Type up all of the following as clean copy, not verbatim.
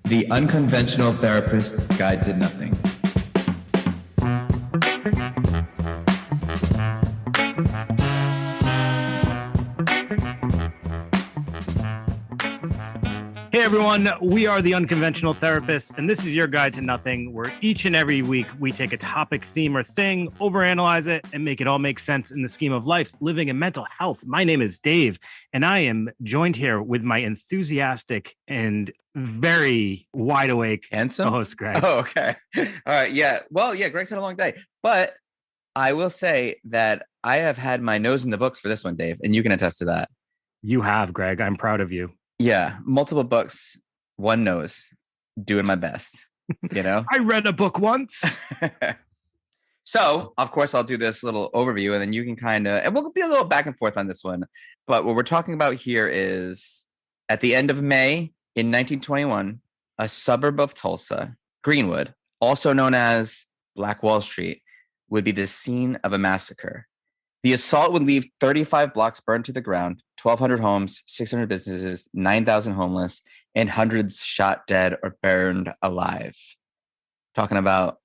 The Unconventional Therapist's Guide to Nothing. Hey everyone, we are the Unconventional Therapists, and this is your guide to nothing, where each and every week we take a topic, theme, or thing, overanalyze it, and make it all make sense in the scheme of life, living, and mental health. My name is Dave, and I am joined here with my enthusiastic and very wide awake Handsome? host, Greg. Oh, okay. All right. Yeah. Well, yeah, Greg's had a long day, but I will say that I have had my nose in the books for this one, Dave, and you can attest to that. You have, Greg. I'm proud of you. Yeah. Multiple books, one nose, doing my best, you know? I read a book once. So, of course, I'll do this little overview and then you can and we'll be a little back and forth on this one. But what we're talking about here is at the end of May in 1921, a suburb of Tulsa, Greenwood, also known as Black Wall Street, would be the scene of a massacre. The assault would leave 35 blocks burned to the ground, 1,200 homes, 600 businesses, 9,000 homeless, and hundreds shot dead or burned alive. Talking about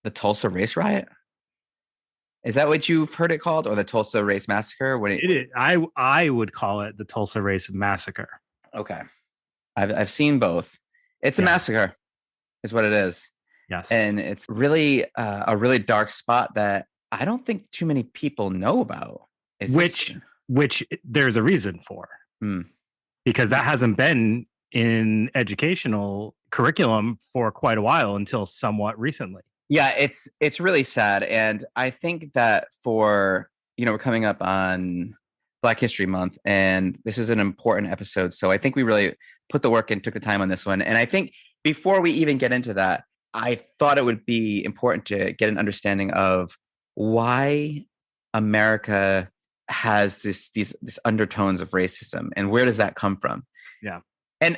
the Tulsa Race Riot? Is that what you've heard it called? Or the Tulsa Race Massacre? I would call it the Tulsa Race Massacre. Okay. I've seen both. It's a massacre, is what it is. Yes. And it's really a really dark spot that I don't think too many people know about. Which there's a reason for. Because that hasn't been in educational curriculum for quite a while until somewhat recently. Yeah, it's really sad. And I think that we're coming up on Black History Month, and this is an important episode. So I think we really put the work in, took the time on this one. And I think before we even get into that, I thought it would be important to get an understanding of why America has these undertones of racism and where does that come from? Yeah. And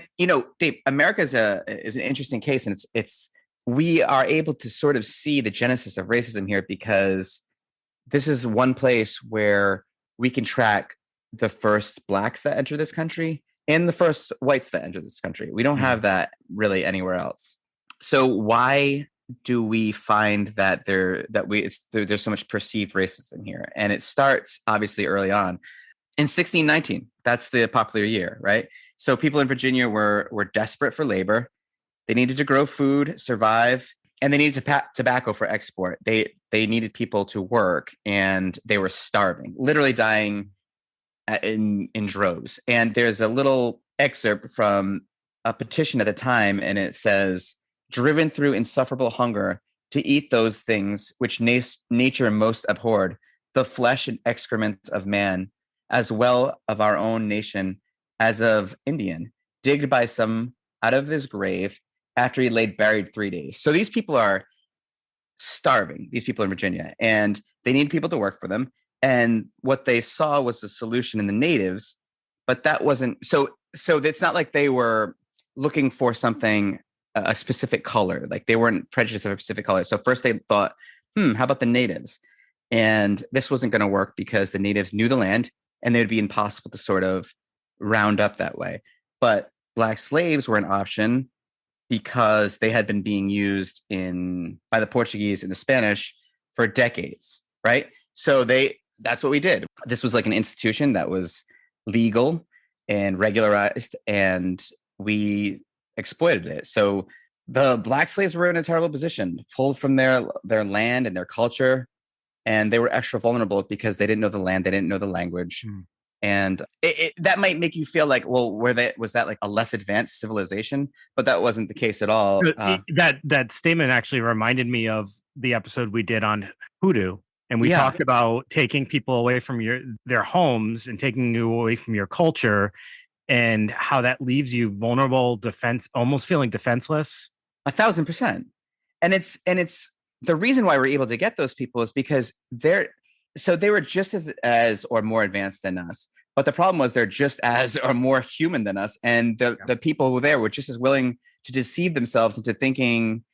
Dave, America is an interesting case, and we are able to sort of see the genesis of racism here because this is one place where we can track the first blacks that enter this country and the first whites that enter this country. We don't have that really anywhere else. So why do we find that there's so much perceived racism here? And it starts obviously early on in 1619. That's the popular year, right? So people in Virginia were desperate for labor. They needed to grow food, survive, and they needed tobacco for export. They needed people to work, and they were starving, literally dying in droves. And there's a little excerpt from a petition at the time, and it says, "Driven through insufferable hunger to eat those things which nature most abhorred, the flesh and excrement of man, as well of our own nation as of Indian, digged by some out of his grave after he laid buried 3 days." So these people are starving, these people in Virginia, and they need people to work for them. And what they saw was a solution in the natives, but that wasn't so it's not like they were looking for something, a specific color. Like they weren't prejudiced of a specific color. So first they thought, how about the natives? And this wasn't going to work because the natives knew the land and they would be impossible to sort of round up that way. But black slaves were an option because they had been being used by the Portuguese and the Spanish for decades, right? So that's what we did. This was like an institution that was legal and regularized, and we exploited it. So the black slaves were in a terrible position, pulled from their land and their culture, and they were extra vulnerable because they didn't know the land, they didn't know the language. And that might make you feel like, well, was that like a less advanced civilization? But that wasn't the case at all. That statement actually reminded me of the episode we did on hoodoo. And we talked about taking people away from their homes and taking you away from your culture, and how that leaves you vulnerable, almost feeling defenseless. 1,000%. And it's the reason why we're able to get those people is because they were just as or more advanced than us. But the problem was they're just as or more human than us. And the people who were there were just as willing to deceive themselves into thinking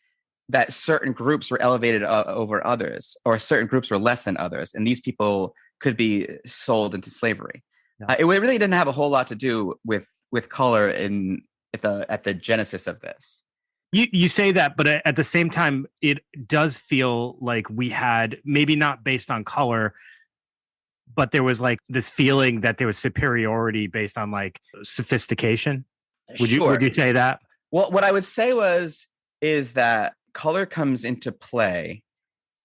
that certain groups were elevated over others, or certain groups were less than others, and these people could be sold into slavery. Yeah. It really didn't have a whole lot to do with color in at the genesis of this. You say that, but at the same time, it does feel like we had, maybe not based on color, but there was like this feeling that there was superiority based on like sophistication. Would you say that? Well, what I would say is that color comes into play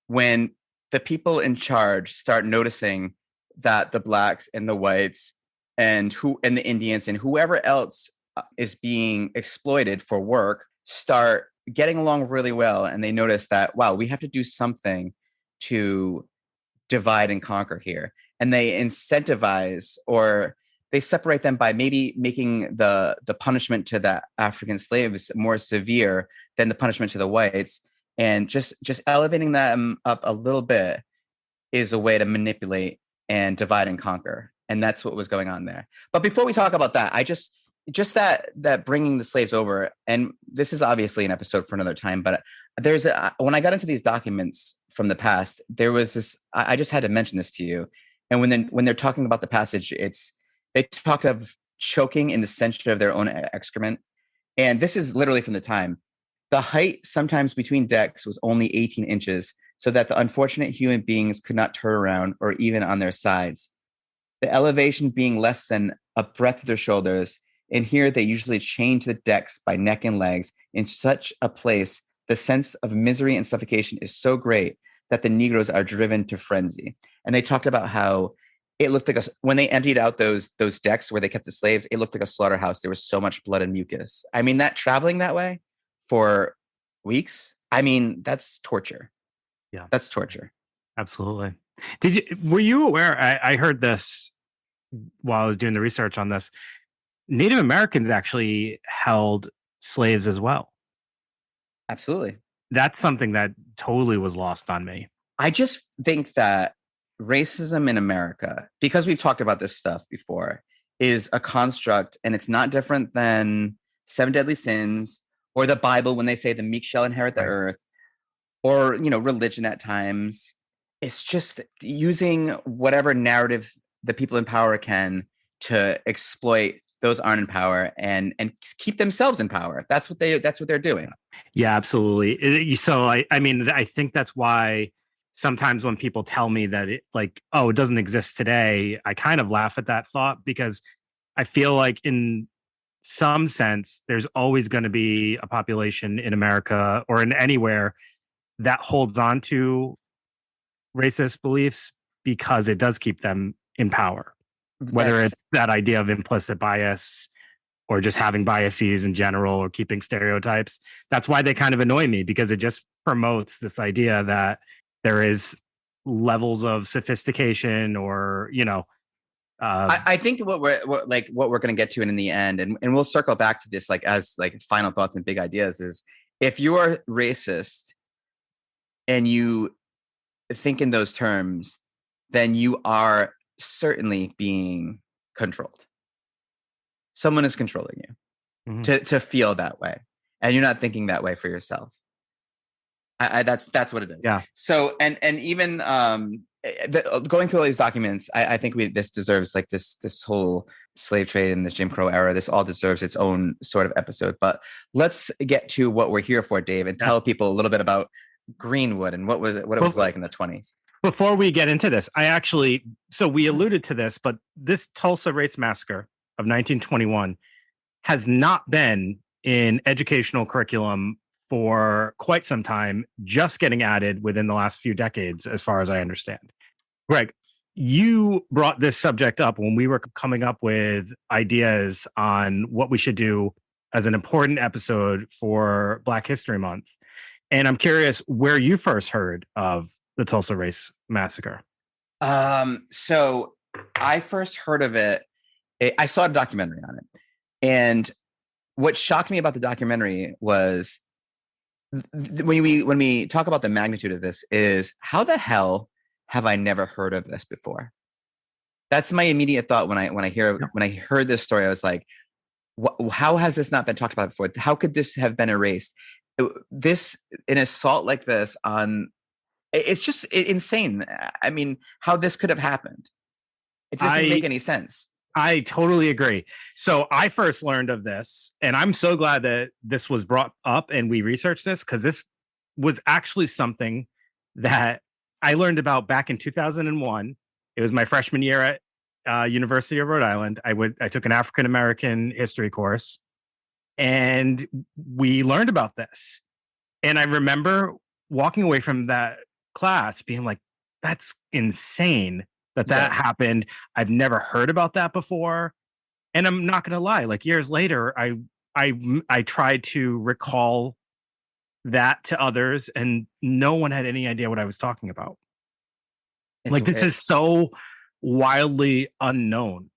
when the people in charge start noticing that the blacks and the whites and the Indians and whoever else is being exploited for work start getting along really well, and they notice that, wow, we have to do something to divide and conquer here, and they incentivize, or they separate them by maybe making the punishment to the African slaves more severe than the punishment to the whites, and just elevating them up a little bit is a way to manipulate and divide and conquer. And that's what was going on there. But before we talk about that, I just that bringing the slaves over, and this is obviously an episode for another time, but when I got into these documents from the past, there was this, I just had to mention this to you. And when they're talking about the passage, they talked of choking in the center of their own excrement. And this is literally from the time. The height sometimes between decks was only 18 inches, so that the unfortunate human beings could not turn around or even on their sides. The elevation being less than a breadth of their shoulders, and here they usually change the decks by neck and legs. In such a place, the sense of misery and suffocation is so great that the Negroes are driven to frenzy. And they talked about how it looked like when they emptied out those decks where they kept the slaves, it looked like a slaughterhouse. There was so much blood and mucus. I mean, that traveling that way for weeks, I mean, that's torture. Yeah, that's torture. Absolutely. Were you aware? I heard this while I was doing the research on this. Native Americans actually held slaves as well. Absolutely. That's something that totally was lost on me. I just think that racism in America, because we've talked about this stuff before, is a construct, and it's not different than Seven Deadly Sins or the Bible when they say the meek shall inherit the earth, or, religion at times. It's just using whatever narrative the people in power can to exploit those aren't in power and keep themselves in power. That's what they're doing. Yeah, absolutely. So I mean, I think that's why sometimes when people tell me that it doesn't exist today, I kind of laugh at that thought, because I feel like in some sense, there's always going to be a population in America or in anywhere that holds on to racist beliefs because it does keep them in power. Whether it's that idea of implicit bias or just having biases in general or keeping stereotypes. That's why they kind of annoy me, because it just promotes this idea that there is levels of sophistication or, I think what we're going to get to in the end, and we'll circle back to this as final thoughts and big ideas, is if you are racist and you think in those terms, then you are certainly being controlled. Someone is controlling you to feel that way, and you're not thinking that way for yourself. That's what it is. Yeah. So and even going through all these documents, I think this deserves this whole slave trade and this Jim Crow era. This all deserves its own sort of episode. But let's get to what we're here for, Dave, and tell people a little bit about Greenwood and what it was like in the 1920s. Before we get into this, so we alluded to this, but this Tulsa Race Massacre of 1921 has not been in educational curriculum for quite some time, just getting added within the last few decades, as far as I understand. Greg, you brought this subject up when we were coming up with ideas on what we should do as an important episode for Black History Month. And I'm curious where you first heard of the Tulsa Race Massacre. So I first heard of it. I saw a documentary on it. And what shocked me about the documentary was when we talk about the magnitude of this is, how the hell have I never heard of this before? That's my immediate thought when I heard this story. I was like, how has this not been talked about before? How could this have been erased? An assault like this it's just insane. I mean, how this could have happened. It doesn't make any sense. I totally agree. So I first learned of this, and I'm so glad that this was brought up and we researched this, because this was actually something that I learned about back in 2001. It was my freshman year at University of Rhode Island. I took an African American history course, and we learned about this. And I remember walking away from that class being like, "That's insane that happened. I've never heard about that before." And I'm not going to lie, like years later, I tried to recall that to others, and no one had any idea what I was talking about. Like, this is so wildly unknown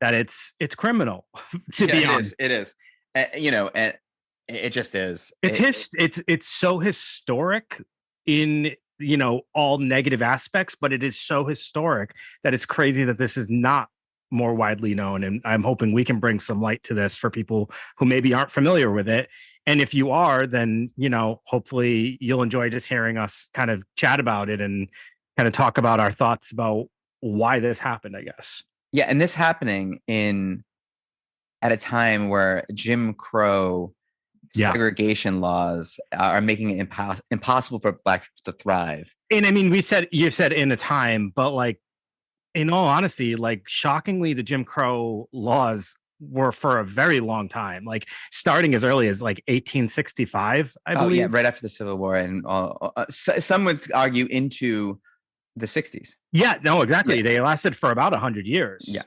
that it's criminal to be honest. It is. And it just is. It's so historic in all negative aspects, but it is so historic that it's crazy that this is not more widely known. And I'm hoping we can bring some light to this for people who maybe aren't familiar with it. And if you are, then hopefully you'll enjoy just hearing us kind of chat about it and kind of talk about our thoughts about why this happened, I guess. Yeah, and this happening at a time where Jim Crow segregation laws are making it impossible for Black people to thrive. And I mean, you said in a time, but like, in all honesty, like, shockingly, the Jim Crow laws were for a very long time, like starting as early as like 1865, I believe. Yeah, right after the Civil War, and some would argue into the 60s. Yeah, no, exactly. Yeah. They lasted for about 100 years. Yeah.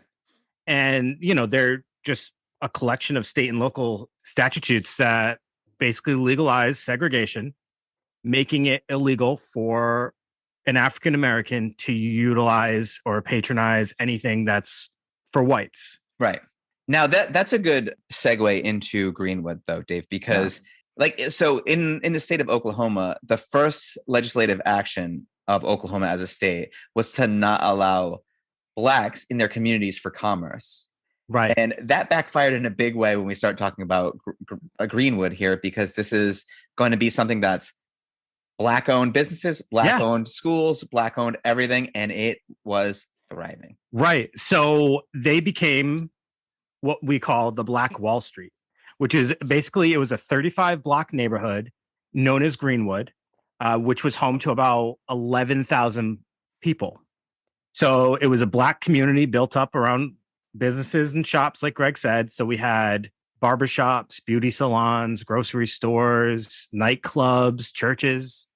And, they're just a collection of state and local statutes that basically legalize segregation, making it illegal for an African American to utilize or patronize anything that's for whites. Right. Now that's a good segue into Greenwood, though, Dave, because so in the state of Oklahoma, the first legislative action of Oklahoma as a state was to not allow Blacks in their communities for commerce. Right. And that backfired in a big way when we start talking about Greenwood here, because this is going to be something that's Black-owned businesses, Black-owned schools, Black-owned everything, and it was thriving. Right. So they became what we call the Black Wall Street, which is basically, it was a 35-block neighborhood known as Greenwood, which was home to about 11,000 people. So it was a Black community built up around businesses and shops, like Greg said. So we had barbershops, beauty salons, grocery stores, nightclubs, churches.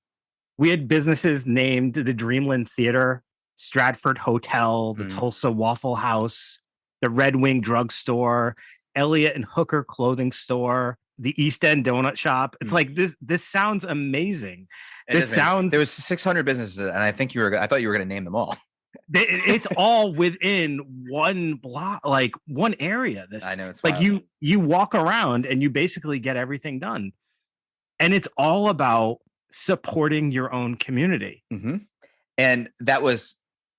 We had businesses named the Dreamland Theater, Stratford Hotel, the Tulsa Waffle House, the Red Wing Drugstore, Elliott and Hooker Clothing Store, the East End Donut Shop. It's like this sounds amazing. There was 600 businesses, and I thought you were going to name them all. It's all within one block, like one area. I know, it's like wild. you walk around and you basically get everything done, and it's all about supporting your own community. And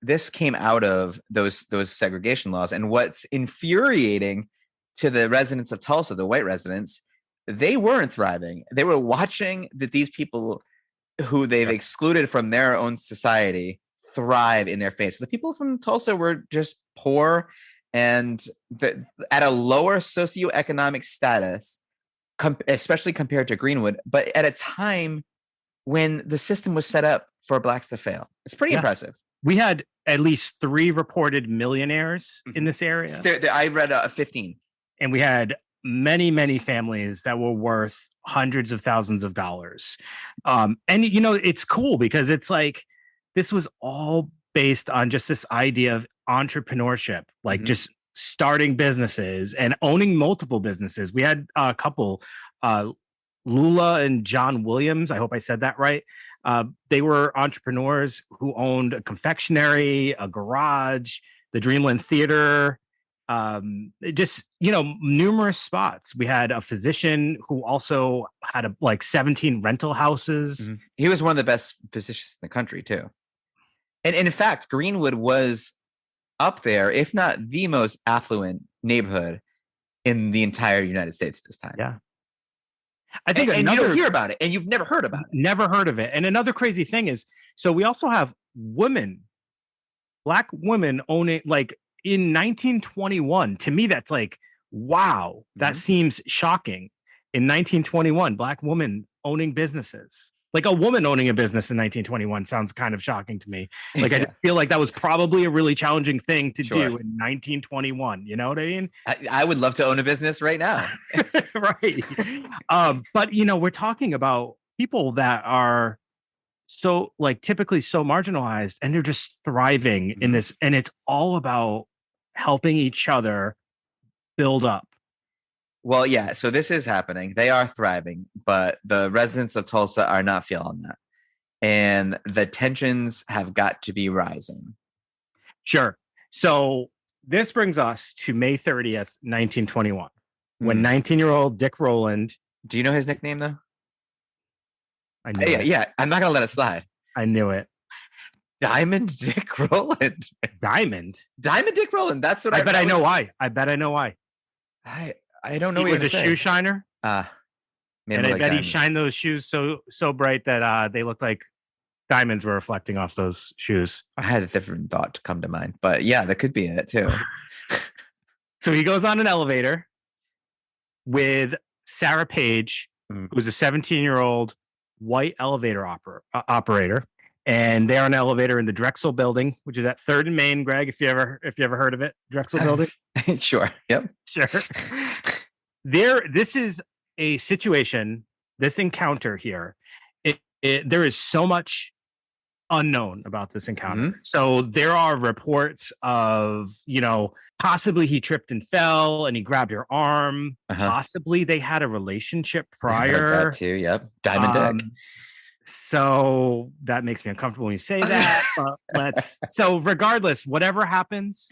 this came out of those segregation laws. And what's infuriating to the residents of Tulsa, the white residents, they weren't thriving. They were watching that these people who they've excluded from their own society thrive in their face. The people from Tulsa were just poor and at a lower socioeconomic status, especially compared to Greenwood, but at a time when the system was set up for Blacks to fail. It's pretty impressive. We had at least 3 reported millionaires in this area. I read 15. And we had many, many families that were worth hundreds of thousands of dollars. And, it's cool because it's like, this was all based on just this idea of entrepreneurship, like just starting businesses and owning multiple businesses. We had a couple, Lula and John Williams. I hope I said that right. They were entrepreneurs who owned a confectionery, a garage, the Dreamland Theater, numerous spots. We had a physician who also had 17 rental houses. He was one of the best physicians in the country too. And in fact, Greenwood was up there, if not the most affluent neighborhood in the entire United States at this time. Yeah. I think and you don't hear about it, and you've never heard about it. Never heard of it. And another crazy thing is, so we also have women, Black women owning, in 1921, to me, that's like, wow, that seems shocking. In 1921, Black woman owning businesses. Like a woman owning a business in 1921 sounds kind of shocking to me. Like I just feel like that was probably a really challenging thing to do in 1921. You know what I mean? I would love to own a business right now. Right. But we're talking about people that are so like typically so marginalized, and they're just thriving in this, and it's all about helping each other build up. Well, yeah, so this is happening. They are thriving, but the residents of Tulsa are not feeling that. And the tensions have got to be rising. Sure. So this brings us to May 30th, 1921, when 19-year-old Dick Rowland. Do you know his nickname, though? I knew it. Yeah, I'm not going to let it slide. I knew it. Diamond Dick Rowland. Diamond Dick Rowland. That's what I bet I know why. I bet I know why. I don't know. He was a shoe shiner. And I bet he shined those shoes so bright that they looked like diamonds were reflecting off those shoes. I had a different thought to come to mind, but yeah, that could be it too. So he goes on an elevator with Sarah Page, who's a 17-year-old white elevator operator, and they're on an elevator in the Drexel Building, which is at 3rd and Main. Greg, if you ever heard of it, Drexel Building. Sure. Yep. Sure. This is a situation. This encounter here, there is so much unknown about this encounter. So there are reports of, possibly he tripped and fell and he grabbed her arm. Possibly they had a relationship prior. I heard that too. Yep. Diamond Dick. So that makes me uncomfortable when you say that. So regardless, whatever happens,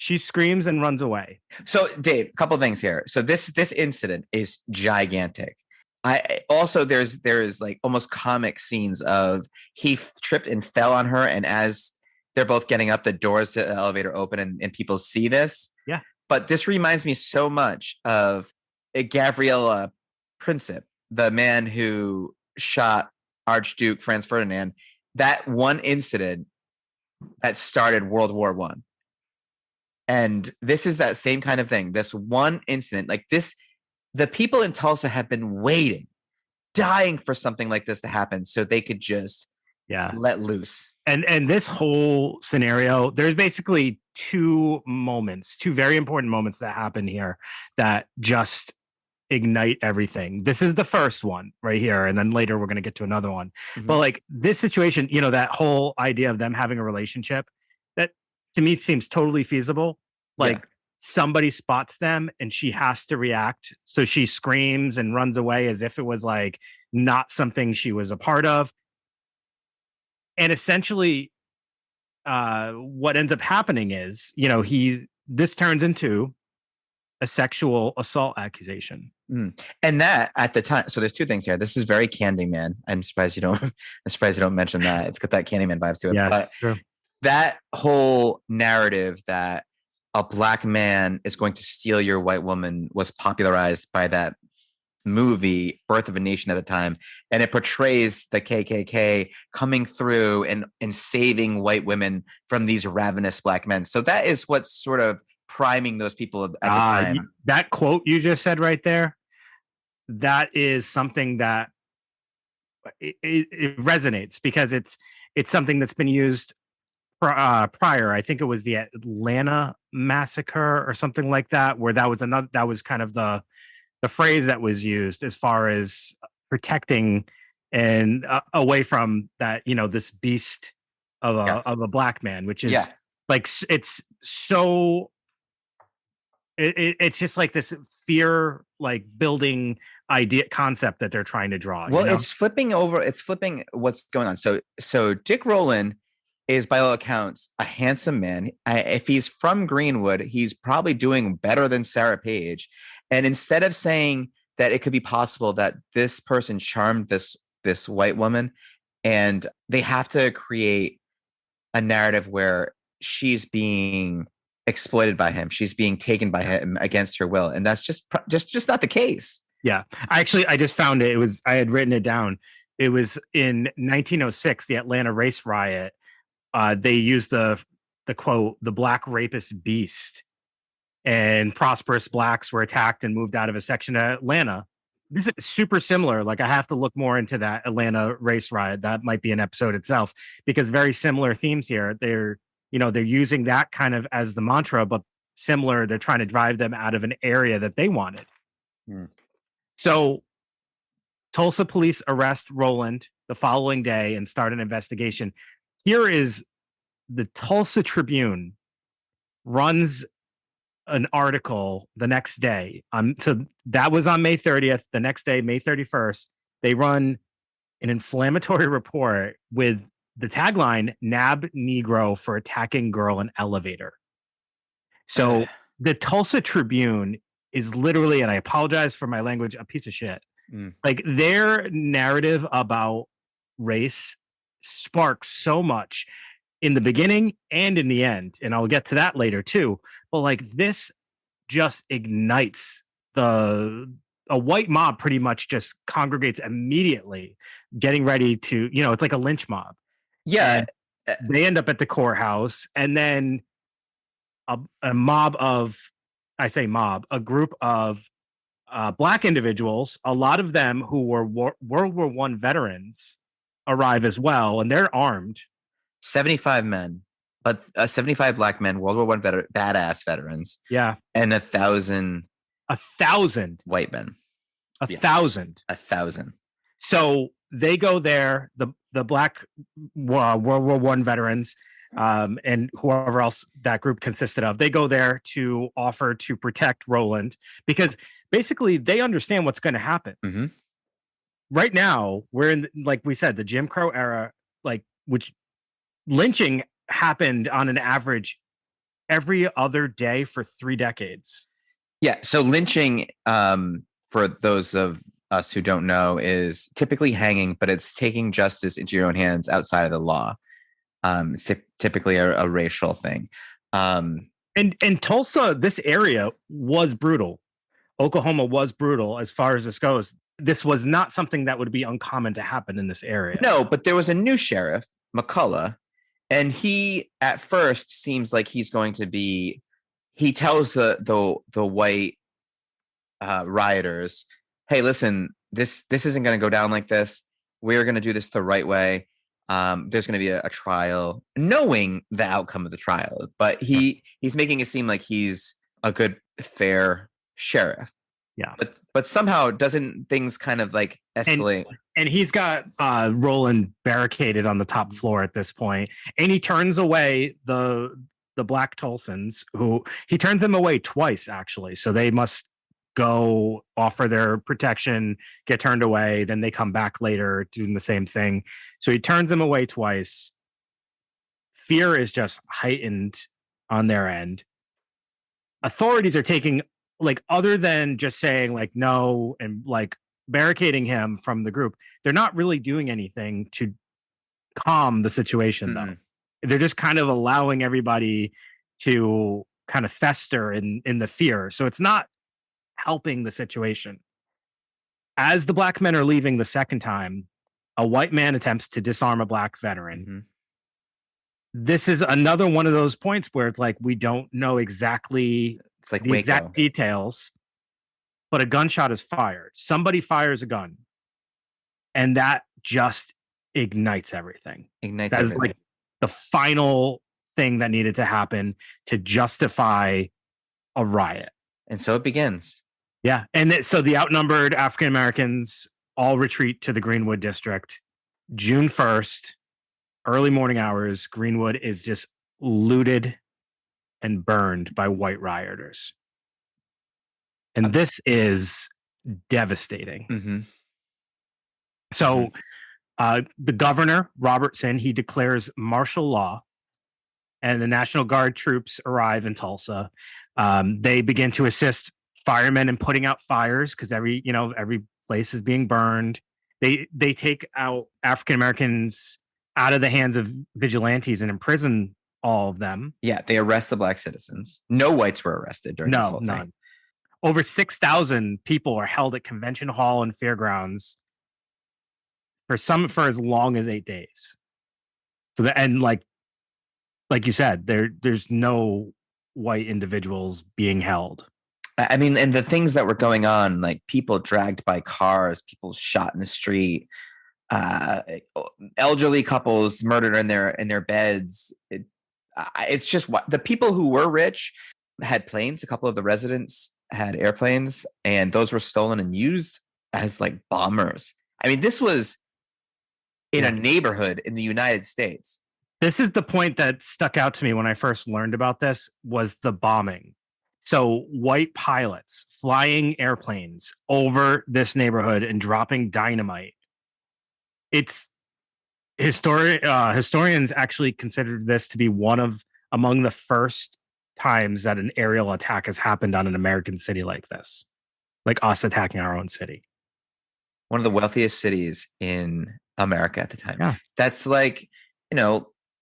she screams and runs away. So Dave, a couple of things here. So this incident is gigantic. I also there's like almost comic scenes of he tripped and fell on her, and as they're both getting up, the doors to the elevator open and people see this. Yeah. But this reminds me so much of Gavrila Princip, the man who shot Archduke Franz Ferdinand. That one incident that started World War I. And this is that same kind of thing. This one incident like this. The people in Tulsa have been waiting, dying for something like this to happen so they could just let loose. And this whole scenario, there's basically two very important moments that happen here that just ignite everything. This is the first one right here. And then later we're going to get to another one. But like this situation, that whole idea of them having a relationship, that to me seems totally feasible. Like, somebody spots them and she has to react. So she screams and runs away as if it was like not something she was a part of. And essentially, what ends up happening is, this turns into a sexual assault accusation. And that at the time, so there's two things here. This is very Candyman. I'm surprised you don't mention that. It's got that Candyman vibes to it. Yes, but true. That whole narrative that a black man is going to steal your white woman was popularized by that movie Birth of a Nation at the time, and it portrays the KKK coming through and saving white women from these ravenous black men. So that is what's sort of priming those people at the time. That quote you just said right there, that is something that it resonates because it's something that's been used prior. I think it was the Atlanta Massacre or something like that, where that was kind of the phrase that was used as far as protecting and away from that, this beast of a black man, which is like, it's so it's just like this fear, like building idea concept that they're trying to draw. Well, it's flipping what's going on. So Dick Rowland is, by all accounts, a handsome man. If he's from Greenwood, he's probably doing better than Sarah Page. And instead of saying that it could be possible that this person charmed this white woman, and they have to create a narrative where she's being exploited by him, she's being taken by him against her will, and that's just not the case. Yeah, I just found it. I had written it down. It was in 1906, the Atlanta race riot. They used the the quote, the black rapist beast, and prosperous blacks were attacked and moved out of a section of Atlanta. This is super similar. Like, I have to look more into that Atlanta race riot. That might be an episode itself, because very similar themes here. They're using that kind of as the mantra, but similar. They're trying to drive them out of an area that they wanted. So Tulsa police arrest Rowland the following day and start an investigation. Here is the Tulsa Tribune runs an article the next day. So that was on May 30th. The next day, May 31st, they run an inflammatory report with the tagline, "Nab Negro for attacking girl in elevator." So the Tulsa Tribune is literally, and I apologize for my language, a piece of shit. Like, their narrative about race sparks so much in the beginning and in the end. And I'll get to that later too. But like, this just ignites a white mob pretty much just congregates immediately, getting ready to, it's like a lynch mob. Yeah. And they end up at the courthouse, and then a mob of, a group of black individuals, a lot of them who were World War I veterans, arrive as well, and they're armed. 75 men, but 75 black men, World War I badass veterans. Yeah. And 1,000 white men. 1,000. So they go there, the black World War I veterans, and whoever else that group consisted of, they go there to offer to protect Rowland, because basically they understand what's going to happen. Mm-hmm. Right now, we're in, like we said, the Jim Crow era, like, which lynching happened on an average every other day for 3 decades. Yeah. So lynching, for those of us who don't know, is typically hanging, but it's taking justice into your own hands outside of the law. It's typically a racial thing. And Tulsa, this area was brutal. Oklahoma was brutal as far as this goes. This was not something that would be uncommon to happen in this area. No, but there was a new sheriff, McCullough, and he at first seems like he's going to be. He tells the white rioters, "Hey, listen, this isn't going to go down like this. We're going to do this the right way. There's going to be a trial," knowing the outcome of the trial. But he's making it seem like he's a good, fair sheriff. Yeah. But somehow doesn't things kind of like escalate? And he's got Rowland barricaded on the top floor at this point, and he turns away the black Tulsans, who he turns them away twice, actually. So they must go offer their protection, get turned away, then they come back later doing the same thing. So he turns them away twice. Fear is just heightened on their end. Authorities are taking, like, other than just saying like no and like barricading him from the group, they're not really doing anything to calm the situation. Though they're just kind of allowing everybody to kind of fester in the fear. So it's not helping the situation. As the black men are leaving the second time, a white man attempts to disarm a black veteran. Mm-hmm. This is another one of those points where it's like, we don't know exactly like the exact details, but a gunshot is fired. Somebody fires a gun, and that just ignites everything. That is like the final thing that needed to happen to justify a riot. And so it begins. Yeah. And so the outnumbered African Americans all retreat to the Greenwood district. June 1st, early morning hours, Greenwood is just looted and burned by white rioters. And this is devastating. Mm-hmm. So the governor, Robertson, he declares martial law, and the National Guard troops arrive in Tulsa. They begin to assist firemen in putting out fires, because every place is being burned. They take out African Americans out of the hands of vigilantes and imprison all of them. Yeah, they arrest the black citizens. No whites were arrested during this whole thing. Over 6,000 people are held at Convention Hall and fairgrounds for as long as 8 days. So like you said, there's no white individuals being held. I mean, and the things that were going on, like people dragged by cars, people shot in the street, uh, elderly couples murdered in their beds. It's just what the people who were rich had planes. A couple of the residents had airplanes, and those were stolen and used as like bombers. I mean, this was in a neighborhood in the United States. This is the point that stuck out to me when I first learned about this was the bombing. So white pilots flying airplanes over this neighborhood and dropping dynamite. It's historians actually considered this to be among the first times that an aerial attack has happened on an American city like this, like us attacking our own city. One of the wealthiest cities in America at the time. Yeah. That's like,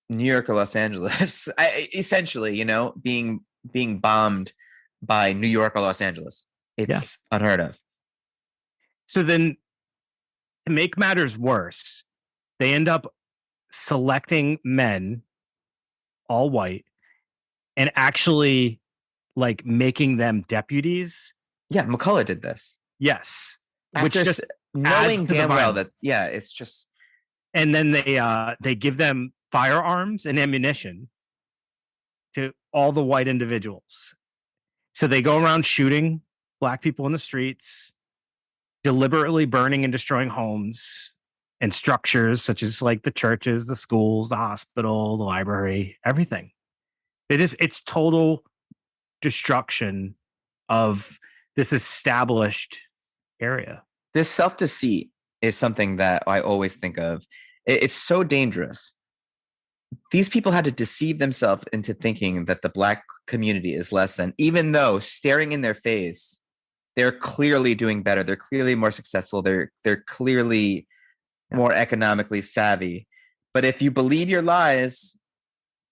New York or Los Angeles, essentially, being bombed by New York or Los Angeles. It's unheard of. So then, to make matters worse, they end up selecting men, all white, and actually like making them deputies. Yeah, McCullough did this. Yes. Which just knowing damn well that's it's just. And then they give them firearms and ammunition to all the white individuals. So they go around shooting black people in the streets, deliberately burning and destroying homes and structures such as like the churches, the schools, the hospital, the library, everything. It's total destruction of this established area. This self-deceit is something that I always think of. It's so dangerous. These people had to deceive themselves into thinking that the black community is less than, even though staring in their face, they're clearly doing better. They're clearly more successful. They're clearly more economically savvy. But if you believe your lies,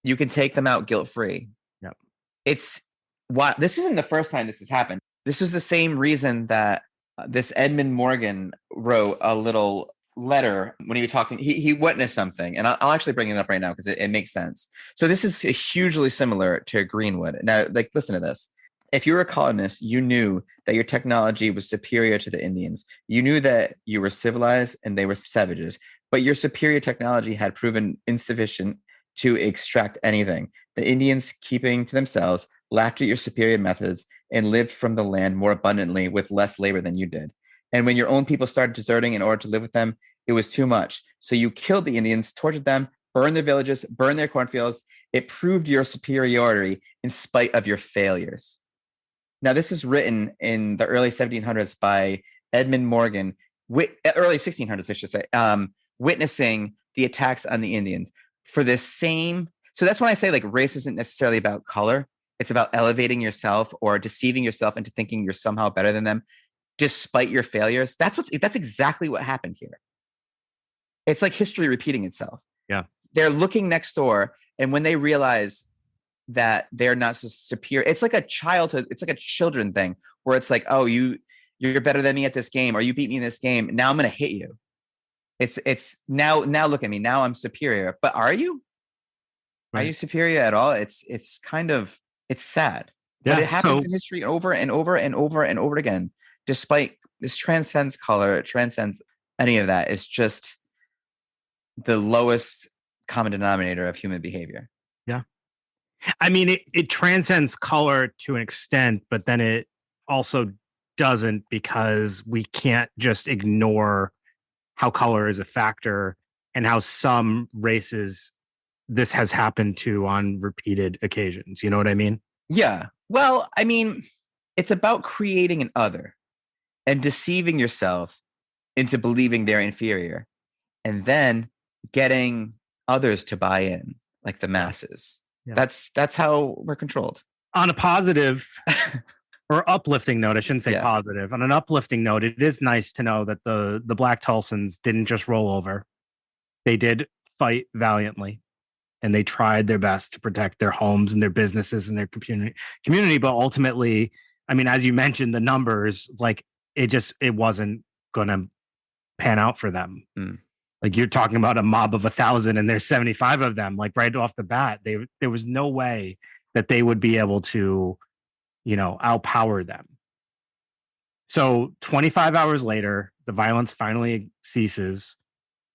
you can take them out guilt-free. Yep. This isn't the first time this has happened. This was the same reason that this Edmund Morgan wrote a little letter when he was talking. He witnessed something, and I'll actually bring it up right now because it makes sense. So this is hugely similar to Greenwood. Now, like, listen to this. If you were a colonist, you knew that your technology was superior to the Indians. You knew that you were civilized and they were savages, but your superior technology had proven insufficient to extract anything. The Indians, keeping to themselves, laughed at your superior methods and lived from the land more abundantly with less labor than you did. And when your own people started deserting in order to live with them, it was too much. So you killed the Indians, tortured them, burned their villages, burned their cornfields. It proved your superiority in spite of your failures. Now, this is written in the early 1700s by Edmund Morgan, early 1600s, I should say, witnessing the attacks on the Indians for this same. So that's when I say like race isn't necessarily about color. It's about elevating yourself or deceiving yourself into thinking you're somehow better than them, despite your failures. That's exactly what happened here. It's like history repeating itself. Yeah. They're looking next door, and when they realize that they're not so superior, it's like a children thing where it's like, oh, you're better than me at this game, or you beat me in this game. Now I'm going to hit you. It's now look at me. Now I'm superior. But are you? Right. Are you superior at all? It's sad. Yeah, but it happens in history over and over and over and over again. Despite this transcends color, it transcends any of that. It's just the lowest common denominator of human behavior. Yeah. I mean, it transcends color to an extent, but then it also doesn't, because we can't just ignore how color is a factor and how some races this has happened to on repeated occasions. You know what I mean? Yeah. Well, I mean, it's about creating an other and deceiving yourself into believing they're inferior, and then getting others to buy in, like the masses. Yeah. That's how we're controlled. On a positive or uplifting note, I shouldn't say positive. On an uplifting note, it is nice to know that the Black Tulsans didn't just roll over. They did fight valiantly, and they tried their best to protect their homes and their businesses and their community. But ultimately, I mean, as you mentioned, the numbers, like it wasn't going to pan out for them. Like you're talking about a mob of 1,000 and there's 75 of them, like right off the bat. There was no way that they would be able to, outpower them. So 25 hours later, the violence finally ceases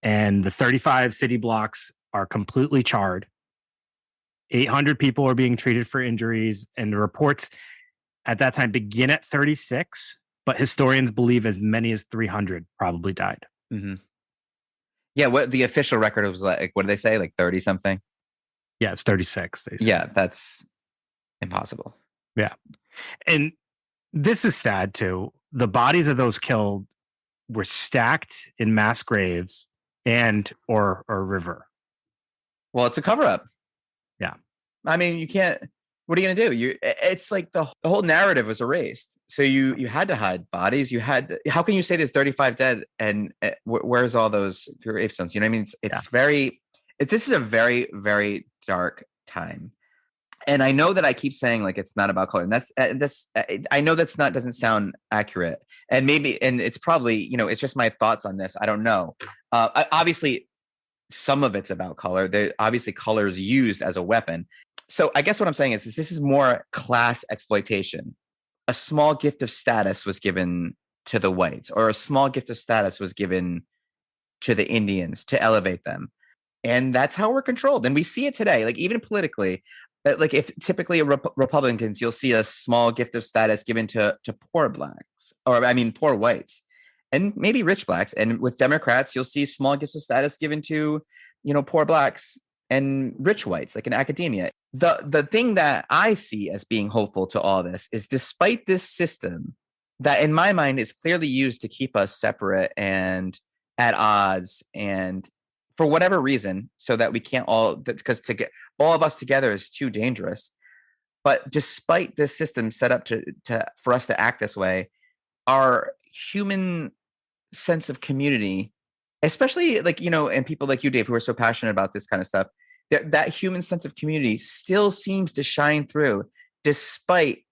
and the 35 city blocks are completely charred. 800 people are being treated for injuries, and the reports at that time begin at 36, but historians believe as many as 300 probably died. Mm-hmm. Yeah, what the official record was like, what did they say? Like 30 something? Yeah, it's 36. They say. Yeah, that's impossible. Yeah. And this is sad too. The bodies of those killed were stacked in mass graves and or river. Well, it's a cover up. Yeah. I mean, you can't, what are you going to do? It's like the whole narrative was erased. So you had to hide bodies. How can you say there's 35 dead and where's all those gravestones? You know what I mean? This is a very, very dark time. And I know that I keep saying like it's not about color, and I know doesn't sound accurate, and it's probably it's just my thoughts on this. I don't know. Obviously, some of it's about color. There obviously color is used as a weapon. So I guess what I'm saying is this is more class exploitation. A small gift of status was given to the whites, or a small gift of status was given to the Indians to elevate them, and that's how we're controlled. And we see it today, like even politically. Like if typically Republicans, you'll see a small gift of status given to poor blacks, or I mean poor whites, and maybe rich blacks. And with Democrats, you'll see small gifts of status given to poor blacks and rich whites, like in academia. The thing that I see as being hopeful to all this is, despite this system that in my mind is clearly used to keep us separate and at odds, and for whatever reason, so that we can't because to get all of us together is too dangerous. But despite this system set up for us to act this way, our human sense of community, especially like, and people like you, Dave, who are so passionate about this kind of stuff, that human sense of community still seems to shine through, despite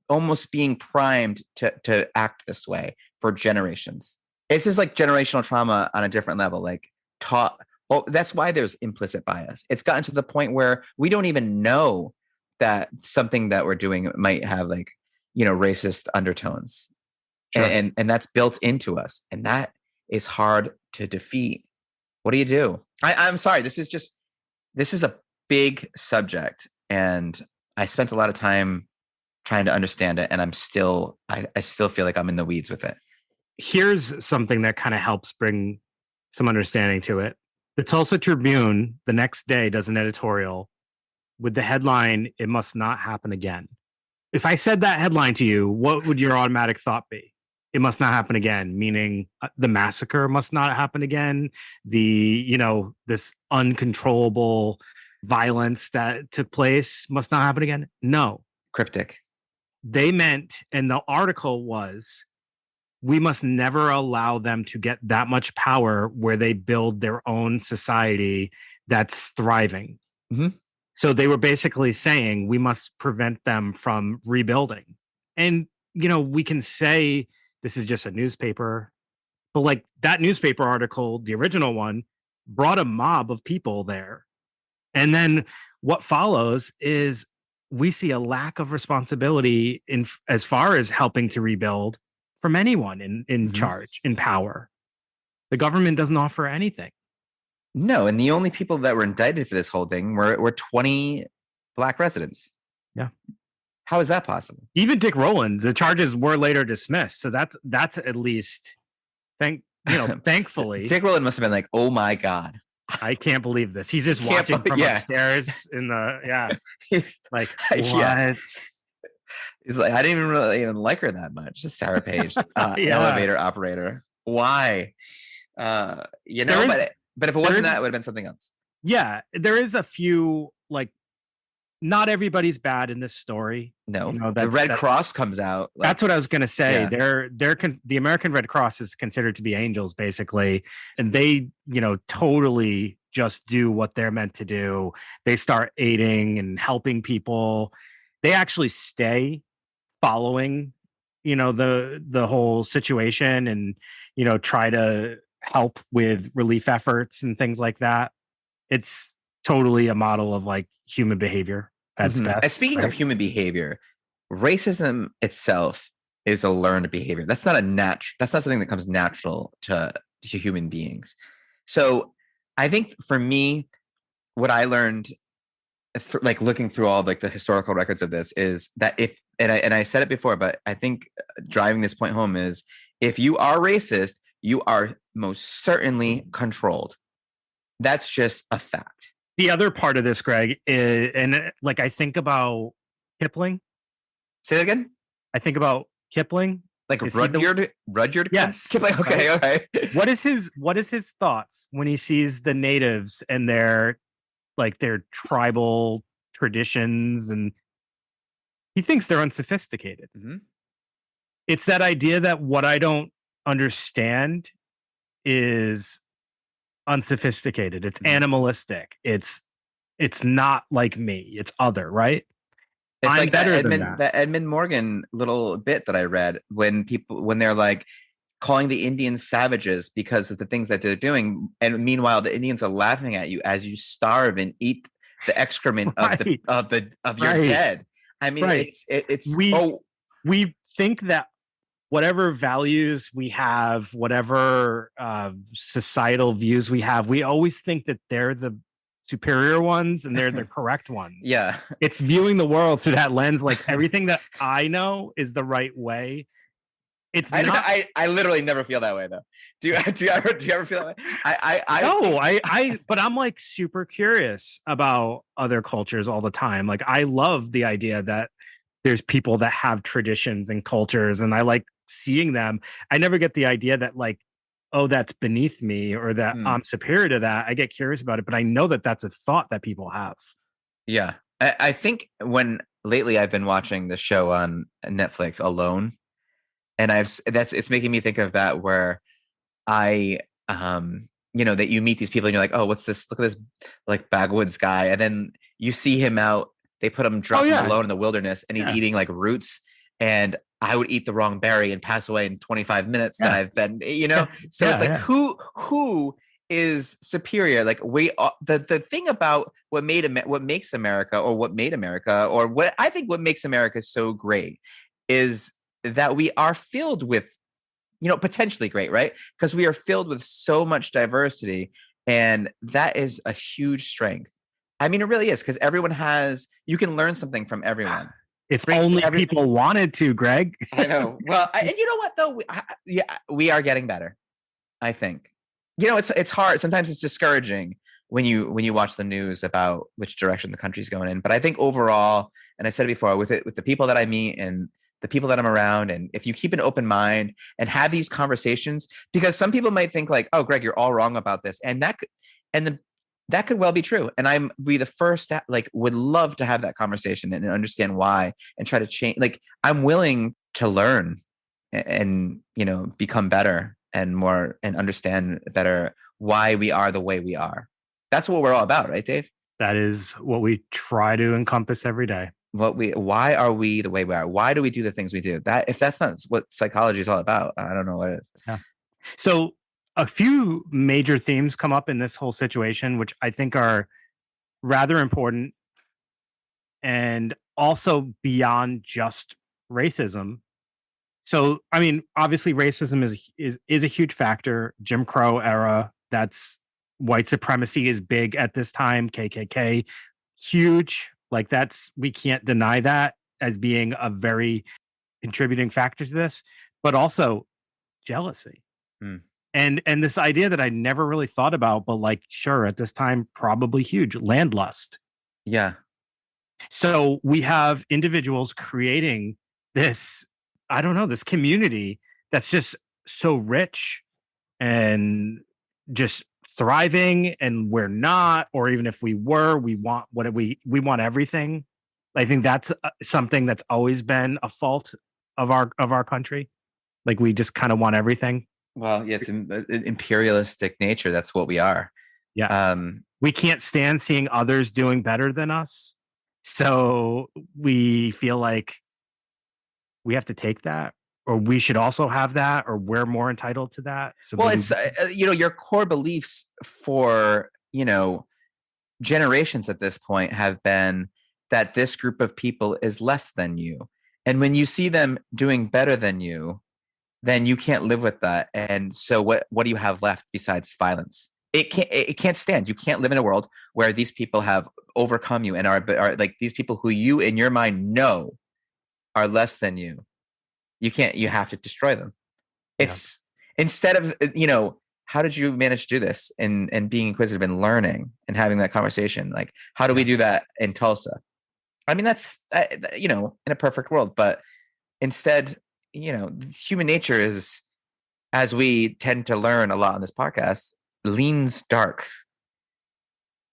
almost being primed to act this way for generations. It's just like generational trauma on a different level, like taught. Oh, that's why there's implicit bias. It's gotten to the point where we don't even know that something that we're doing might have like, racist undertones. Sure. And that's built into us. And that is hard to defeat. What do you do? I'm sorry. This is a big subject. And I spent a lot of time trying to understand it. And I still feel like I'm in the weeds with it. Here's something that kind of helps bring some understanding to it. The Tulsa Tribune the next day does an editorial with the headline, "It must not happen again." If I said that headline to you, what would your automatic thought be? It must not happen again, meaning the massacre must not happen again. This uncontrollable violence that took place must not happen again. No. Cryptic. They meant, and the article was, we must never allow them to get that much power where they build their own society that's thriving. Mm-hmm. So they were basically saying we must prevent them from rebuilding. And, we can say this is just a newspaper, but like that newspaper article, the original one, brought a mob of people there. And then what follows is we see a lack of responsibility as far as helping to rebuild from anyone in mm-hmm. charge, in power. The government doesn't offer anything. No, and the only people that were indicted for this whole thing were 20 black residents. Yeah. How is that possible? Even Dick Rowland, the charges were later dismissed. So that's at least thankfully. Dick Rowland must have been like, "Oh my God. I can't believe this." He's just watching from upstairs in the He's like, what? Yeah. He's like, I didn't even like her that much. Just Sarah Page, elevator operator. Why? But if it wasn't that, it would have been something else. Yeah, there is a few, like, not everybody's bad in this story. No, the Red Cross comes out. Like, that's what I was going to say. Yeah. The American Red Cross is considered to be angels, basically, and they, totally just do what they're meant to do. They start aiding and helping people. They actually stay following, the whole situation and, try to help with relief efforts and things like that. It's totally a model of like human behavior at its best. And speaking of human behavior, racism itself is a learned behavior. That's not something that comes natural to human beings. So I think for me, what I learned like looking through all like the historical records of this is that if and I said it before, but I think driving this point home is if you are racist, you are most certainly controlled. That's just a fact. The other part of this, Greg, is, and like I think about Kipling. Say that again. I think about Kipling. Like Rudyard. Yes. Kipling. Okay. Okay. What is his thoughts when he sees the natives and their tribal traditions, and he thinks they're unsophisticated. Mm-hmm. It's that idea that what I don't understand is unsophisticated. It's animalistic. It's not like me. It's other, right? It's I'm like that Edmund Morgan little bit that I read when they're like calling the Indians savages because of the things that they're doing, and meanwhile the Indians are laughing at you as you starve and eat the excrement of your dead. I mean, we think that whatever values we have, whatever societal views we have, we always think that they're the superior ones and they're the correct ones. Yeah. It's viewing the world through that lens. Like everything that I know is the right way. I literally never feel that way though. Do you ever feel that way? But I'm like super curious about other cultures all the time. Like I love the idea that there's people that have traditions and cultures, and I like seeing them. I never get the idea that like, oh, that's beneath me or that I'm superior to that. I get curious about it, but I know that that's a thought that people have. Yeah. I think lately I've been watching the show on Netflix, Alone. And it's making me think of that where that you meet these people and you're like, oh, what's this? Look at this like backwoods guy. And then you see him out, they put him him alone in the wilderness and he's eating like roots, and I would eat the wrong berry and pass away in 25 minutes that I've been, it's like who is superior? Like the thing about what makes America, or what made America, or what I think what makes America so great is that we are filled with, potentially great, right? Because we are filled with so much diversity, and that is a huge strength. I mean, it really is, because you can learn something from everyone. If only people wanted to, Greg. I know. Well, and you know what though? We are getting better. I think. It's hard. Sometimes it's discouraging when you watch the news about which direction the country's going in. But I think overall, and I said it before, with the people that I meet and the people that I'm around, and if you keep an open mind and have these conversations, because some people might think like, oh, Greg, you're all wrong about this, and that could well be true. And I'm be the first that would love to have that conversation and understand why and try to change. Like I'm willing to learn and become better and more and understand better why we are the way we are. That's what we're all about, right, Dave? That is what we try to encompass every day. Why are we the way we are? Why do we do the things we do? If that's not what psychology is all about, I don't know what it is. Yeah. So a few major themes come up in this whole situation, which I think are rather important and also beyond just racism. So, I mean, obviously racism is a huge factor. Jim Crow era, that's white supremacy is big at this time. KKK, huge. Like we can't deny that as being a very contributing factor to this, but also jealousy. And this idea that I never really thought about, but like, sure, at this time, probably huge, landlust. Yeah. So we have individuals creating this, I don't know, this community that's just so rich and just thriving, and we're not, or even if we were, we want we want everything. I think that's something that's always been a fault of our country. Like we just kind of want everything. Well, yeah, it's an imperialistic nature. That's what we are. Yeah. We can't stand seeing others doing better than us. So we feel like we have to take that. or we should also have that, or we're more entitled to that. So Well, maybe it's your core beliefs for generations at this point have been that this group of people is less than you, and when you see them doing better than you, then you can't live with that. And so what do you have left besides violence? It can't stand. You can't live in a world where these people have overcome you and are like these people who you in your mind know are less than you. You have to destroy them. It's instead of how did you manage to do this and being inquisitive and learning and having that conversation? Like, how do we do that in Tulsa? I mean, that's in a perfect world, but instead, human nature is, as we tend to learn a lot on this podcast, leans dark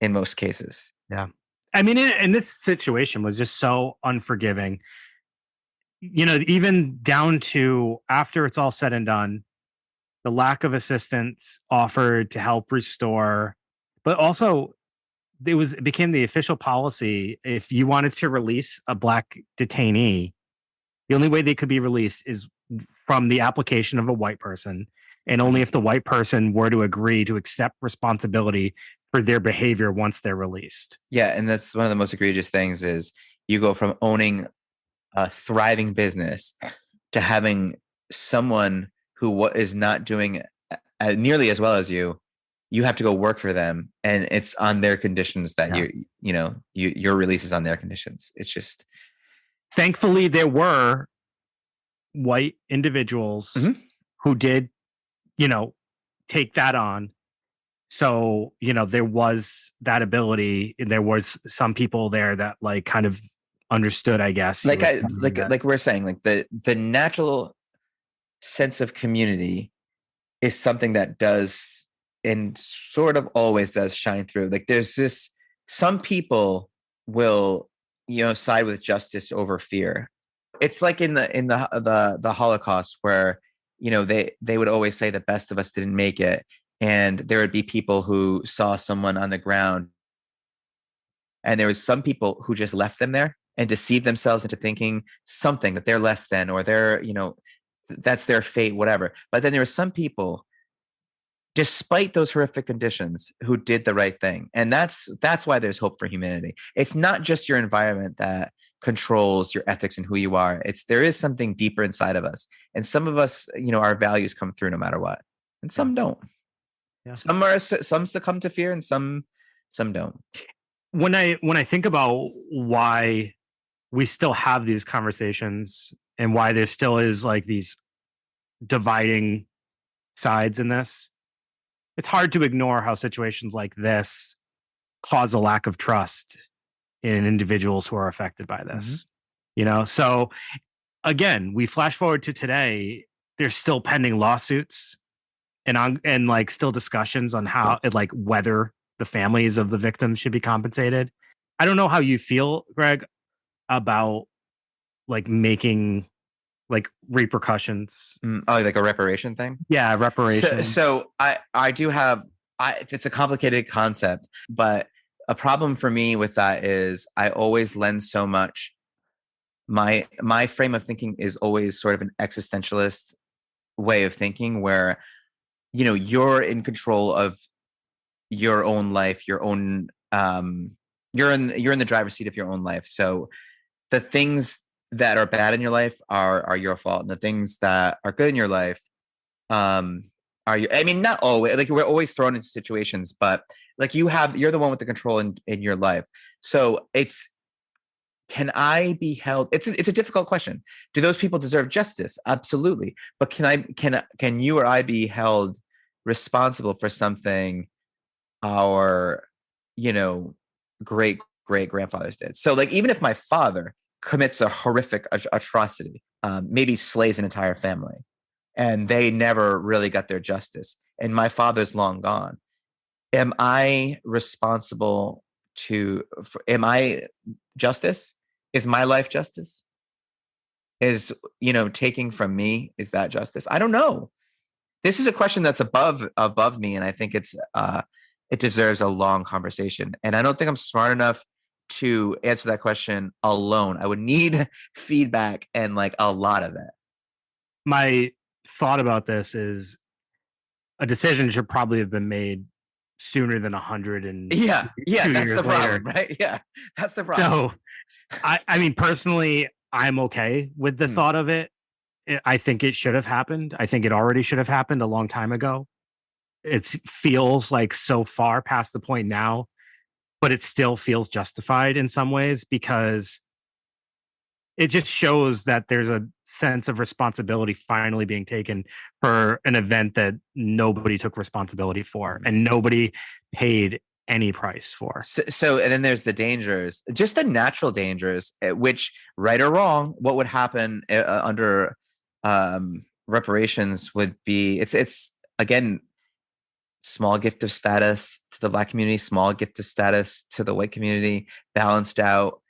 in most cases. Yeah. I mean, in this situation was just so unforgiving. Even down to after it's all said and done, the lack of assistance offered to help restore, but also it became the official policy. If you wanted to release a Black detainee, the only way they could be released is from the application of a white person, and only if the white person were to agree to accept responsibility for their behavior once they're released. Yeah, and that's one of the most egregious things is you go from owning a thriving business to having someone who is not doing nearly as well as you have to go work for them, and it's on their conditions that your release is on their conditions. It's just, thankfully there were white individuals who did take that on. So there was that ability, and there was some people there that like kind of understood, I guess. Like we're saying, like the natural sense of community is something that does and sort of always does shine through. Like there's some people will side with justice over fear. It's like in the Holocaust where they would always say the best of us didn't make it, and there would be people who saw someone on the ground, and there was some people who just left them there and deceived themselves into thinking something that they're less than, or they're that's their fate, whatever. But then there were some people, despite those horrific conditions, who did the right thing. And that's why there's hope for humanity. It's not just your environment that controls your ethics and who you are. There is something deeper inside of us. And some of us, our values come through no matter what. And some don't. Yeah. Some succumb to fear and some don't. When I think about why we still have these conversations and why there still is like these dividing sides in this, it's hard to ignore how situations like this cause a lack of trust in individuals who are affected by this. So again, we flash forward to today, there's still pending lawsuits and like still discussions on how like whether the families of the victims should be compensated. I don't know how you feel, Greg, about like making like repercussions. Like a reparation thing? Yeah, reparation. So I do have, it's a complicated concept, but a problem for me with that is I always lend so much. My frame of thinking is always sort of an existentialist way of thinking where, you're in control of your own life, your own, you're in the driver's seat of your own life. So the things that are bad in your life are your fault, and the things that are good in your life are you. I mean, not always. Like we're always thrown into situations, but like you're the one with the control in your life. So can I be held? It's a difficult question. Do those people deserve justice? Absolutely. But can you or I be held responsible for something our great grandfathers did? So like even if my father commits a horrific atrocity, maybe slays an entire family, and they never really got their justice, and my father's long gone, am I responsible am I justice? Is my life justice? Is taking from me, is that justice? I don't know. This is a question that's above me, and I think it deserves a long conversation. And I don't think I'm smart enough to answer that question alone. I would need feedback and like a lot of it. my thought about this is a decision should probably have been made sooner than 100 and Yeah, 2 that's years the later. problem, right? Yeah, that's the problem. So, I mean, personally, I'm okay with the thought of it. I think it should have happened. I think it already should have happened a long time ago. It feels like so far past the point now, but it still feels justified in some ways because it just shows that there's a sense of responsibility finally being taken for an event that nobody took responsibility for and nobody paid any price for. So and then there's the dangers, just the natural dangers, which, right or wrong, what would happen under reparations would be, it's again, small gift of status to the Black community, small gift of status to the white community, balanced out.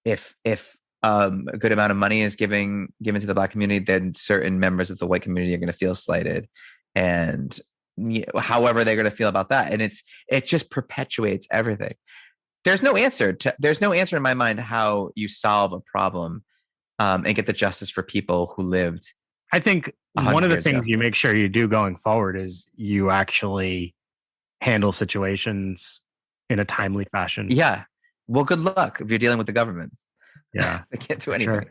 If a good amount of money is given to the Black community, then certain members of the white community are going to feel slighted, and however they're going to feel about that, and it just perpetuates everything. There's no answer in my mind how you solve a problem and get the justice for people who lived. I think one of the things you make sure you do going forward is you actually handle situations in a timely fashion. Yeah. Well, good luck if you're dealing with the government. Yeah. They can't do anything.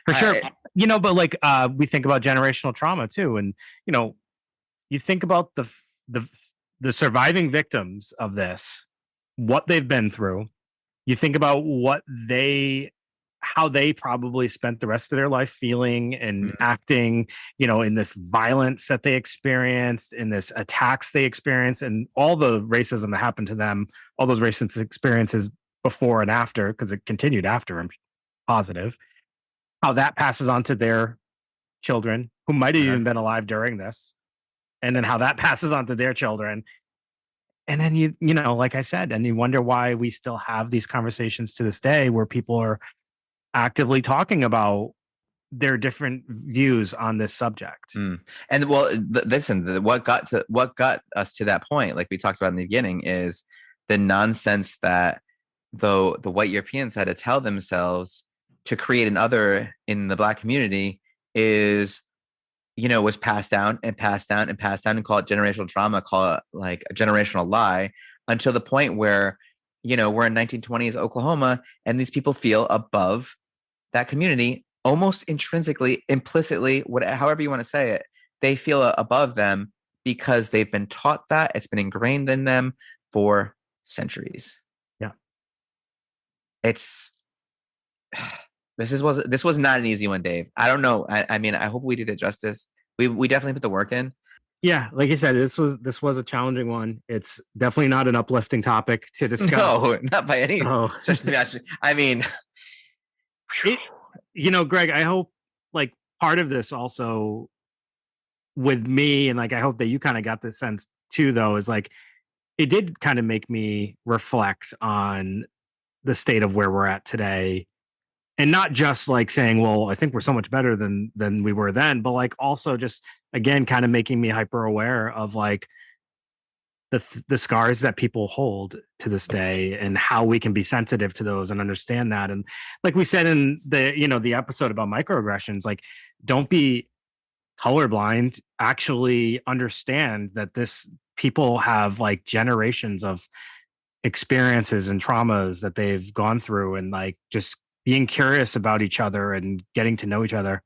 For sure. But like we think about generational trauma too. And, you think about the surviving victims of this, what they've been through. You think about how they probably spent the rest of their life feeling and acting, in this violence that they experienced, in this attacks they experienced, and all the racism that happened to them, all those racist experiences before and after, because it continued after, I'm positive, how that passes on to their children who might have even been alive during this, and then how that passes on to their children. And then you like I said, and you wonder why we still have these conversations to this day where people are actively talking about their different views on this subject. And well, listen, what got us to that point, like we talked about in the beginning, is the nonsense that the white Europeans had to tell themselves to create an other in the Black community was passed down and passed down and passed down, and call it generational trauma, call it like a generational lie, until the point where, we're in 1920s Oklahoma, and these people feel above that community almost intrinsically, implicitly, however you want to say it. They feel above them because they've been taught that. It's been ingrained in them for centuries. Yeah. This was not an easy one, Dave. I don't know. I mean, I hope we did it justice. We definitely put the work in. Yeah, like you said, this was a challenging one. It's definitely not an uplifting topic to discuss. No, not by any stretch of the imagination. I mean, Greg, I hope like part of this also with me, and like I hope that you kind of got this sense too, though, is like it did kind of make me reflect on the state of where we're at today. And not just like saying, well, I think we're so much better than we were then, but like also just, again, kind of making me hyper aware of like the scars that people hold to this day and how we can be sensitive to those and understand that. And like we said in the episode about microaggressions, like don't be colorblind, actually understand that people have like generations of experiences and traumas that they've gone through, and like just being curious about each other and getting to know each other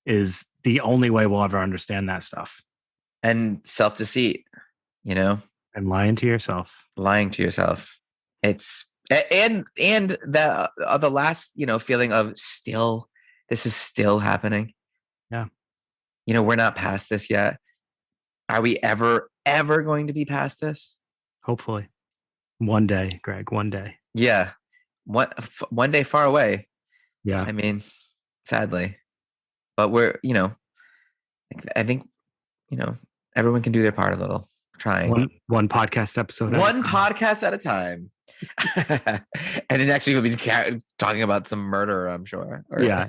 is the only way we'll ever understand that stuff. And self-deceit, and lying to yourself. It's and the last, feeling of this is still happening. Yeah. We're not past this yet. Are we ever going to be past this? Hopefully. One day, Greg, one day. Yeah. One day far away. Yeah. I mean, sadly, but we're, I think, everyone can do their part a little. Trying one podcast episode. Podcast at a time. And then next week we'll be talking about some murder, I'm sure. Yeah.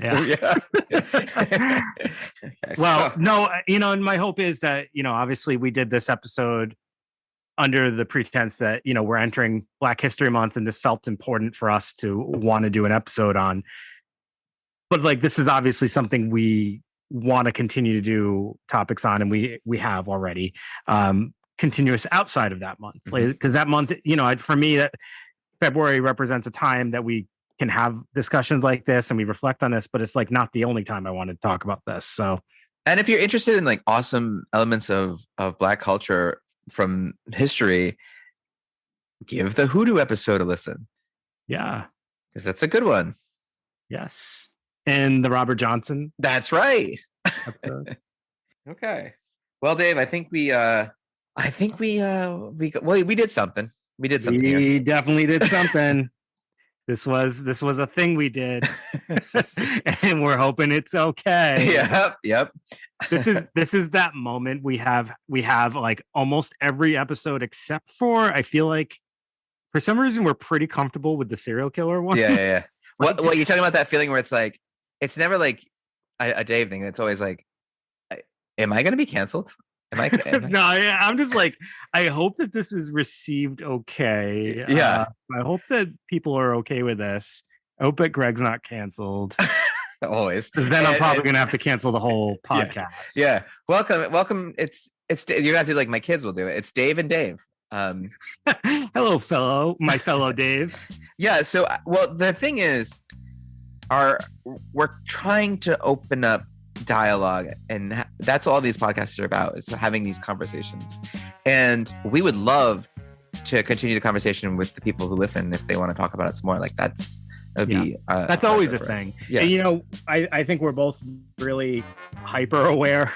Okay, no, and my hope is that, obviously we did this episode under the pretense that, we're entering Black History Month and this felt important for us to want to do an episode on. but like this is obviously something we want to continue to do topics on, and we have already continuous outside of that month, because that month, for me, that February represents a time that we can have discussions like this and we reflect on this, but it's like not the only time I want to talk about this. So, and if you're interested in like awesome elements of Black culture from history, give the Hoodoo episode a listen. Yeah, because that's a good one. Yes, and the Robert Johnson. That's right. Okay. Well, Dave, I think we did something. We did something. We definitely did something. This was a thing we did, and we're hoping it's okay. Yep. This is that moment we have like almost every episode except for, I feel like for some reason we're pretty comfortable with the serial killer one. Yeah. Well, you're talking about that feeling where it's like it's never like a Dave thing. It's always like, am I going to be canceled? No, I'm just like, I hope that this is received okay. Yeah. I hope that people are okay with this. I hope that Greg's not canceled. Always. Then I'm probably going to have to cancel the whole podcast. Yeah. Welcome. It's you're going to have to, like, my kids will do it. It's Dave and Dave. Hello, my fellow Dave. Yeah. So, well, the thing is, we're trying to open up dialogue, and that's all these podcasts are about, is having these conversations. And we would love to continue the conversation with the people who listen if they want to talk about it some more. Like that's always a thing. Yeah. And, I think we're both really hyper aware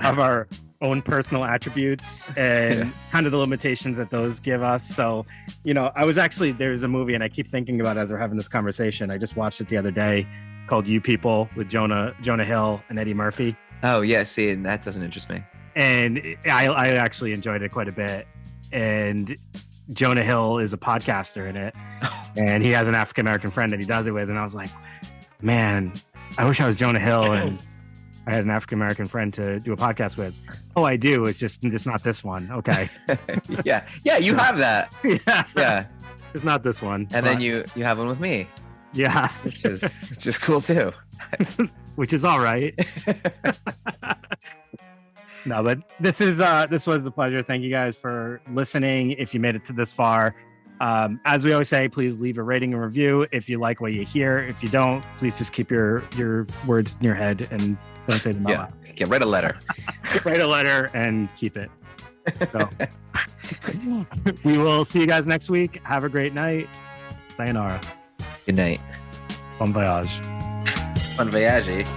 of our own personal attributes and kind of the limitations that those give us. So, there's a movie, and I keep thinking about it as we're having this conversation. I just watched it the other day, called You People, with Jonah Hill and Eddie Murphy. Oh yeah, see, and that doesn't interest me. And I actually enjoyed it quite a bit. And Jonah Hill is a podcaster in it, and he has an African American friend that he does it with. And I was like, man, I wish I was Jonah Hill and I had an African American friend to do a podcast with. Oh, I do. It's just not this one. Okay. Yeah, you have that. Yeah. It's not this one. And then you have one with me. Yeah. Which is just cool too. Which is all right. No, but this was a pleasure. Thank you guys for listening. If you made it to this far, as we always say, please leave a rating and review if you like what you hear. If you don't, please just keep your words in your head and don't say them out loud. Yeah, write a letter. Write a letter and keep it. So we will see you guys next week. Have a great night. Sayonara. Good night. Bon voyage. Bon voyage.